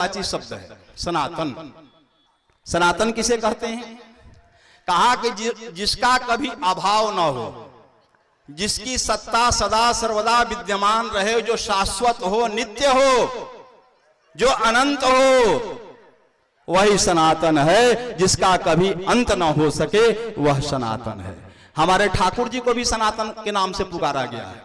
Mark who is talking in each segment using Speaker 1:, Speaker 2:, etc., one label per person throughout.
Speaker 1: वाची शब्द है सनातन। सनातन किसे कहते हैं? कहा कि जिसका कभी अभाव न हो, जिसकी सत्ता सदा सर्वदा विद्यमान रहे, जो शाश्वत हो, नित्य हो, जो अनंत हो, वही सनातन है। जिसका कभी अंत न हो सके वह सनातन है। हमारे ठाकुर जी को भी सनातन के नाम से पुकारा गया है।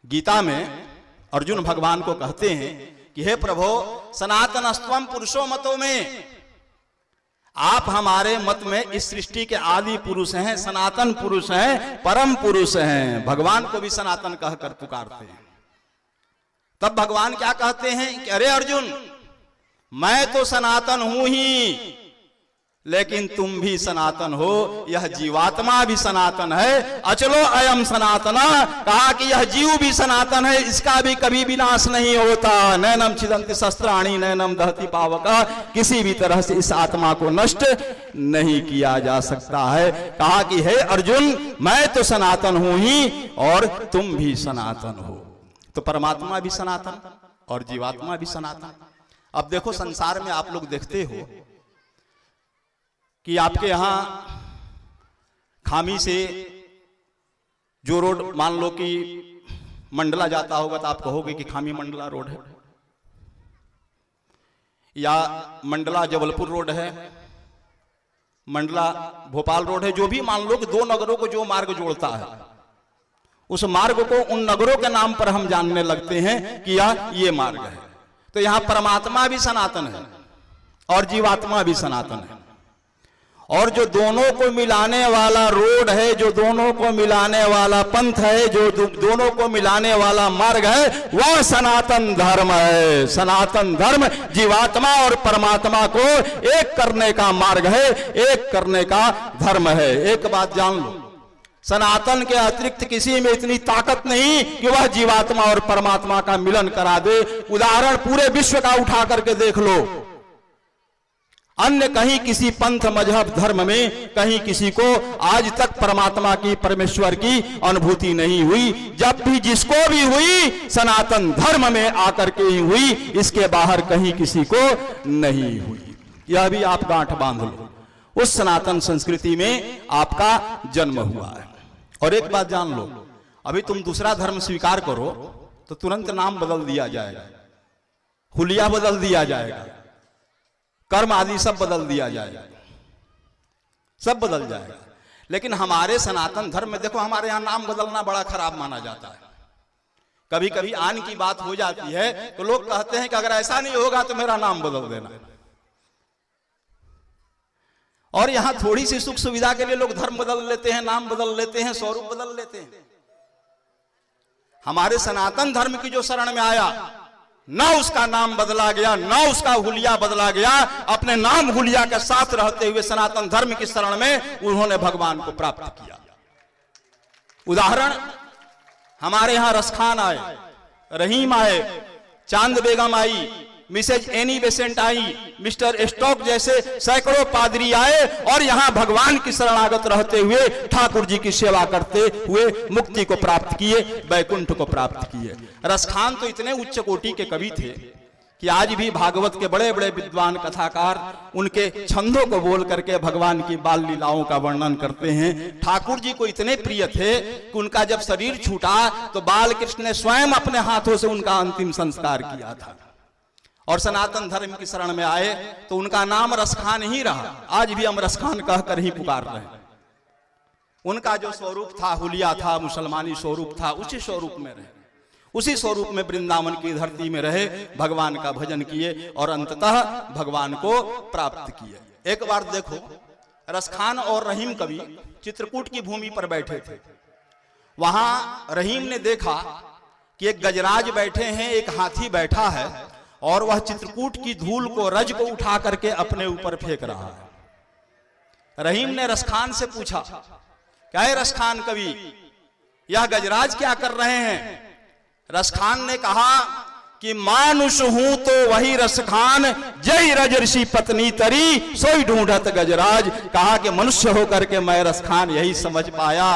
Speaker 1: गीता में अर्जुन भगवान को कहते हैं कि हे प्रभु, सनातनस्त्वम पुरुषो मतो में, आप हमारे मत में इस सृष्टि के आदि पुरुष हैं, सनातन पुरुष हैं, परम पुरुष हैं। भगवान को भी सनातन कहकर पुकारते हैं। तब भगवान क्या कहते हैं कि अरे अर्जुन, मैं तो सनातन हूं ही, लेकिन तुम भी सनातन हो, यह जीवात्मा भी सनातन है। अचलो अयम सनातना, कहा कि यह जीव भी सनातन है, इसका भी कभी विनाश नहीं होता। नैनम छिदन्ति शस्त्राणि नैनम दहति पावका, किसी भी तरह से इस आत्मा को नष्ट नहीं किया जा सकता है। कहा कि हे अर्जुन, मैं तो सनातन हूं ही और तुम भी सनातन हो। तो परमात्मा भी सनातन और जीवात्मा भी सनातन। अब देखो, संसार में आप लोग देखते हो कि आपके यहां खामी से जो रोड, मान लो कि मंडला जाता होगा, तो आप कहोगे कि खामी मंडला रोड है, या मंडला जबलपुर रोड है, मंडला भोपाल रोड है। जो भी मान लो कि दो नगरों को जो मार्ग जोड़ता है, उस मार्ग को उन नगरों के नाम पर हम जानने लगते हैं कि ये मार्ग है। तो यहां परमात्मा भी सनातन है और जीवात्मा भी सनातन है। और जो दोनों को मिलाने वाला रोड है, जो दोनों को मिलाने वाला पंथ है, जो दोनों को मिलाने वाला मार्ग है, वह सनातन धर्म है। सनातन धर्म जीवात्मा और परमात्मा को एक करने का मार्ग है, एक करने का धर्म है। एक बात जान लो, सनातन के अतिरिक्त किसी में इतनी ताकत नहीं कि वह जीवात्मा और परमात्मा का मिलन करा दे। उदाहरण पूरे विश्व का उठा करके देख लो। अन्य कहीं किसी पंथ मजहब धर्म में कहीं किसी को आज तक परमात्मा की, परमेश्वर की अनुभूति नहीं हुई। जब भी जिसको भी हुई, सनातन धर्म में आकर के ही हुई, इसके बाहर कहीं किसी को नहीं हुई। यह भी आप गांठ बांध लो, उस सनातन संस्कृति में आपका जन्म हुआ है। और एक बात जान लो, अभी तुम दूसरा धर्म स्वीकार करो तो तुरंत नाम बदल दिया जाएगा, हुलिया बदल दिया जाएगा, कर्म आदि सब बदल दिया जाएगा, सब बदल जाएगा। लेकिन हमारे सनातन धर्म में देखो, हमारे यहां नाम बदलना बड़ा खराब माना जाता है। कभी कभी आन की बात हो जाती है तो लोग कहते हैं कि अगर ऐसा नहीं होगा तो मेरा नाम बदल देना। और यहां थोड़ी सी सुख सुविधा के लिए लोग धर्म बदल लेते हैं, नाम बदल लेते हैं, स्वरूप बदल लेते हैं। हमारे सनातन धर्म की जो शरण में आया, ना उसका नाम बदला गया, ना उसका हुलिया बदला गया। अपने नाम हुलिया के साथ रहते हुए सनातन धर्म की शरण में उन्होंने भगवान को प्राप्त किया। उदाहरण, हमारे यहां रसखान आए, रहीम आए, चांद बेगम आई, मिसेज एनी बेसेंट आई, मिस्टर स्टॉक जैसे सैकड़ों पादरी आए और यहां भगवान की शरणागत रहते हुए ठाकुर जी की सेवा करते हुए मुक्ति को प्राप्त किए, वैकुंठ को प्राप्त किए। रसखान तो इतने उच्च कोटि के कवि थे कि आज भी भागवत के बड़े बड़े विद्वान कथाकार उनके छंदों को बोल करके भगवान की बाल लीलाओं का वर्णन करते हैं। ठाकुर जी को इतने प्रिय थे कि उनका जब शरीर छूटा तो बाल कृष्ण ने स्वयं अपने हाथों से उनका अंतिम संस्कार किया था। और सनातन धर्म की शरण में आए तो उनका नाम रसखान ही रहा। आज भी हम रसखान कहकर ही पुकार रहे हैं। उनका जो स्वरूप था, हुलिया था, मुसलमानी स्वरूप था, उसी स्वरूप में रहे, उसी स्वरूप में वृंदावन की धरती में रहे, भगवान का भजन किए और अंततः भगवान को प्राप्त किए। एक बार देखो, रसखान और रहीम कवि चित्रकूट की भूमि पर बैठे थे। वहां रहीम ने देखा कि एक गजराज बैठे हैं, एक हाथी बैठा है और वह चित्रकूट की धूल को, रज को उठा करके अपने ऊपर फेंक रहा है। रहीम ने रसखान से पूछा, क्या है रसखान कवि, यह गजराज क्या कर रहे हैं? रसखान ने कहा कि मानुष हूं तो वही रसखान, जय रज ऋषि पत्नी तरी, सोई ढूंढत गजराज। कहा कि मनुष्य होकर के मैं रसखान यही समझ पाया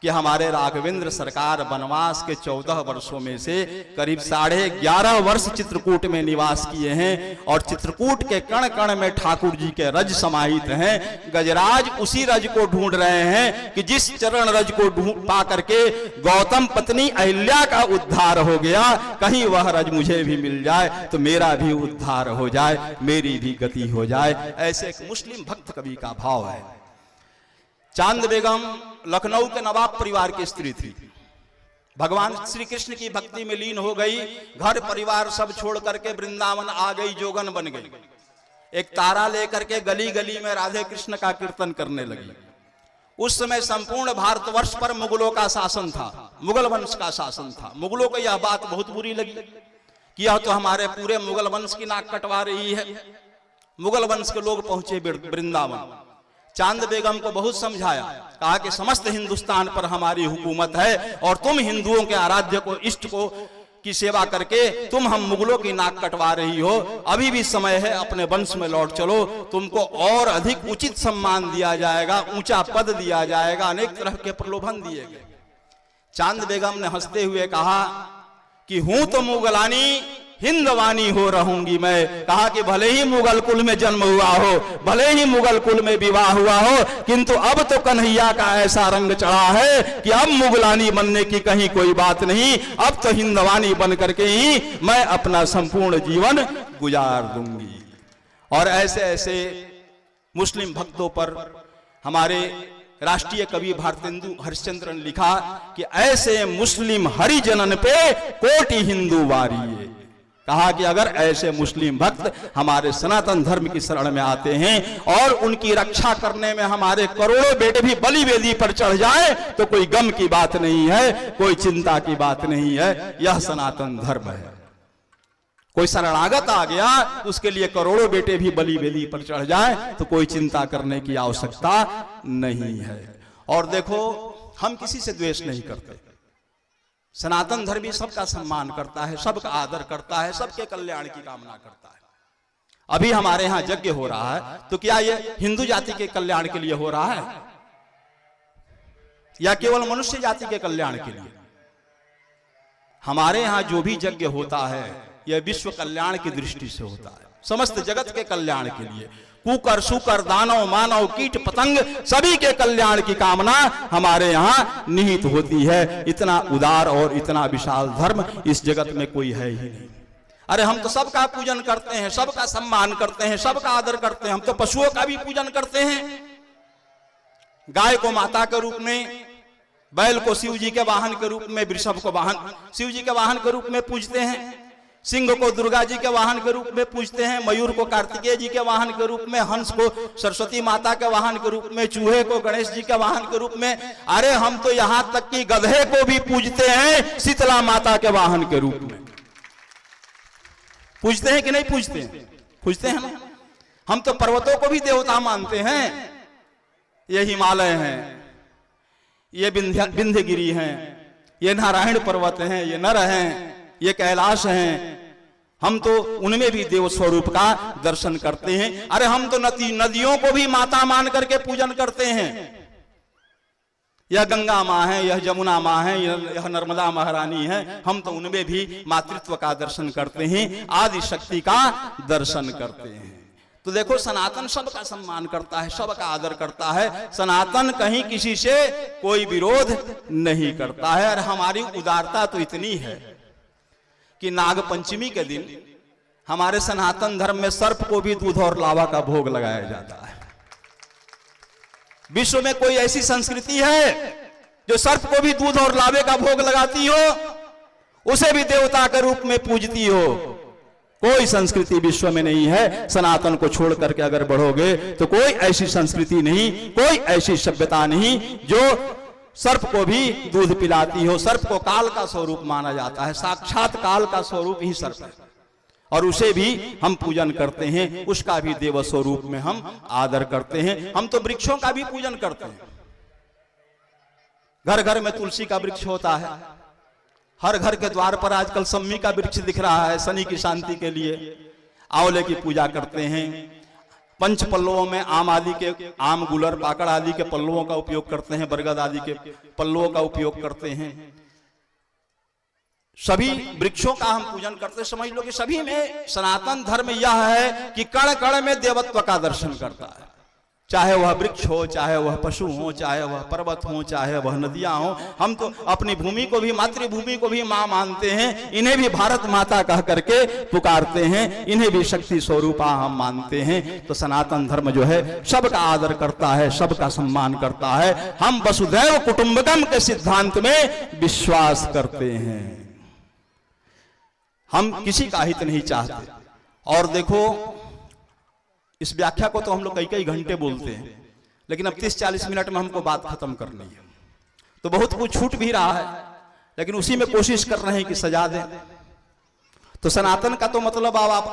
Speaker 1: कि हमारे राघवेंद्र सरकार वनवास के 14 वर्षों में से करीब 11.5 वर्ष चित्रकूट में निवास किए हैं और चित्रकूट के कण कण में ठाकुर जी के रज समाहित हैं। गजराज उसी रज को ढूंढ रहे हैं कि जिस चरण रज को ढूंढ पा करके गौतम पत्नी अहिल्या का उद्धार हो गया, कहीं वह रज मुझे भी मिल जाए तो मेरा भी उद्धार हो जाए, मेरी भी गति हो जाए। ऐसे एक मुस्लिम भक्त कवि का भाव है। चांद बेगम लखनऊ के नवाब परिवार की स्त्री थी। भगवान श्री कृष्ण की भक्ति में लीन हो गई, घर परिवार सब छोड़ करके वृंदावन आ गई, जोगन बन गई। एक तारा लेकर के गली गली में राधे कृष्ण का कीर्तन करने लगी। उस समय संपूर्ण भारतवर्ष पर मुगलों का शासन था, मुगल वंश का शासन था। मुगलों को यह बात बहुत बुरी लगी कि यह तो हमारे पूरे मुगल वंश की नाक कटवा रही है। मुगल वंश के लोग पहुंचे वृंदावन, चांद बेगम को बहुत समझाया, कहा कि समस्त हिंदुस्तान पर हमारी हुकूमत है और तुम हिंदुओं के आराध्य को, इष्ट को की सेवा करके तुम हम मुगलों की नाक कटवा रही हो। अभी भी समय है, अपने वंश में लौट चलो, तुमको और अधिक उचित सम्मान दिया जाएगा, ऊंचा पद दिया जाएगा। अनेक तरह के प्रलोभन दिए गए। चांद बेगम ने हंसते हुए कहा कि हूं तो मुगलानी, हिंदवानी हो रहूंगी मैं। कहा कि भले ही मुगल कुल में जन्म हुआ हो, भले ही मुगल कुल में विवाह हुआ हो, किंतु अब तो कन्हैया का ऐसा रंग चढ़ा है कि अब मुगलानी बनने की कहीं कोई बात नहीं, अब तो हिंदवानी बन करके ही मैं अपना संपूर्ण जीवन गुजार दूंगी। और ऐसे ऐसे मुस्लिम भक्तों पर हमारे राष्ट्रीय कवि भारतेंदु हरिश्चंद्र ने लिखा कि ऐसे मुस्लिम हरिजनन पे कोटि हिंदू वारिये। कहा कि अगर ऐसे मुस्लिम भक्त हमारे सनातन धर्म की शरण में आते हैं और उनकी रक्षा करने में हमारे करोड़ों बेटे भी बलि वेदी पर चढ़ जाए तो कोई गम की बात नहीं है, कोई चिंता की बात नहीं है। यह सनातन धर्म है। कोई शरणागत आ गया, उसके लिए करोड़ों बेटे भी बलि वेदी पर चढ़ जाए तो कोई चिंता करने की आवश्यकता नहीं है। और देखो, हम किसी से द्वेष नहीं करते। सनातन धर्मी सबका सम्मान करता है, सबका आदर करता है, सबके कल्याण की कामना करता है। अभी हमारे यहाँ यज्ञ हो रहा है तो क्या ये हिंदू जाति के कल्याण के लिए हो रहा है या केवल मनुष्य जाति के कल्याण के लिए? हमारे यहाँ जो भी यज्ञ होता है यह विश्व कल्याण की दृष्टि से होता है, समस्त जगत के कल्याण के लिए। कुकर, शुकर, दानव, मानव, कीट, पतंग सभी के कल्याण की कामना हमारे यहाँ निहित होती है। इतना उदार और इतना विशाल धर्म इस जगत में कोई है ही नहीं। अरे हम तो सबका पूजन करते हैं, सबका सम्मान करते हैं, सबका आदर करते हैं। हम तो पशुओं का भी पूजन करते हैं। गाय को माता के रूप में, बैल को शिव जी के वाहन के रूप में, वृषभ को शिव जी के वाहन के रूप में पूजते हैं, सिंह को दुर्गा जी के वाहन के रूप में पूजते हैं, मयूर को कार्तिकेय जी के वाहन के रूप में, हंस को सरस्वती माता के वाहन के रूप में, चूहे को गणेश जी के वाहन के रूप में। अरे हम तो यहां तक कि गधे को भी पूजते हैं शीतला माता के वाहन के रूप में। पूजते हैं कि नहीं पूजते हैं? पूजते हैं ना। हम तो पर्वतों को भी देवता मानते हैं। ये हिमालय हैं, ये विंध्यगिरी हैं, ये नारायण पर्वत हैं, ये नर हैं, ये कैलाश हैं। हम तो उनमें भी देव स्वरूप का दर्शन करते हैं। अरे हम तो नदियों को भी माता मान करके पूजन करते हैं। यह गंगा माँ है, यह जमुना माँ है, यह नर्मदा महारानी है। हम तो उनमें भी मातृत्व का दर्शन करते हैं, आदि शक्ति का दर्शन करते हैं। तो देखो, सनातन सबका सम्मान करता है, सबका आदर करता है। सनातन कहीं किसी से कोई विरोध नहीं करता है। और हमारी उदारता तो इतनी है कि नाग पंचमी के दिन हमारे सनातन धर्म में सर्प को भी दूध और लावा का भोग लगाया जाता है। विश्व में कोई ऐसी संस्कृति है जो सर्प को भी दूध और लावे का भोग लगाती हो, उसे भी देवता के रूप में पूजती हो? कोई संस्कृति विश्व में नहीं है। सनातन को छोड़ करके अगर बढ़ोगे तो कोई ऐसी संस्कृति नहीं, कोई ऐसी सभ्यता नहीं जो सर्प को भी दूध पिलाती हो। सर्प को काल का स्वरूप माना जाता है, साक्षात काल का स्वरूप ही सर्प है, और उसे भी हम पूजन करते हैं, उसका भी देव स्वरूप में हम आदर करते हैं। हम तो वृक्षों का भी पूजन करते हैं। घर घर में तुलसी का वृक्ष होता है, हर घर के द्वार पर आजकल सम्मी का वृक्ष दिख रहा है शनि की शांति के लिए। आंवले की पूजा करते हैं, पंच पल्लवों में आम आदि के, आम, गुलर, पाकड़ आदि के पल्लवों का उपयोग करते हैं, बरगद आदि के पल्लवों का उपयोग करते हैं। सभी वृक्षों का हम पूजन करते, समझ लो कि सभी में सनातन धर्म यह है कि कण कण में देवत्व का दर्शन करता है। चाहे वह वृक्ष हो, चाहे वह पशु हो, चाहे वह पर्वत हो, चाहे वह नदियां हो। हम तो अपनी भूमि को भी, मातृभूमि को भी मां मानते हैं, इन्हें भी भारत माता कह करके पुकारते हैं, इन्हें भी शक्ति स्वरूपा हम मानते हैं। तो सनातन धर्म जो है सबका आदर करता है, सबका सम्मान करता है। हम वसुधैव कुटुंबकम के सिद्धांत में विश्वास करते हैं। हम किसी का हित नहीं चाहते। और देखो, इस व्याख्या को तो हम लोग कई कई घंटे बोलते हैं, लेकिन अब 30-40 मिनट में हमको बात खत्म करनी है। तो बहुत कुछ छूट भी रहा है, लेकिन उसी में कोशिश कर रहे हैं कि सजा दें। तो सनातन का तो मतलब आप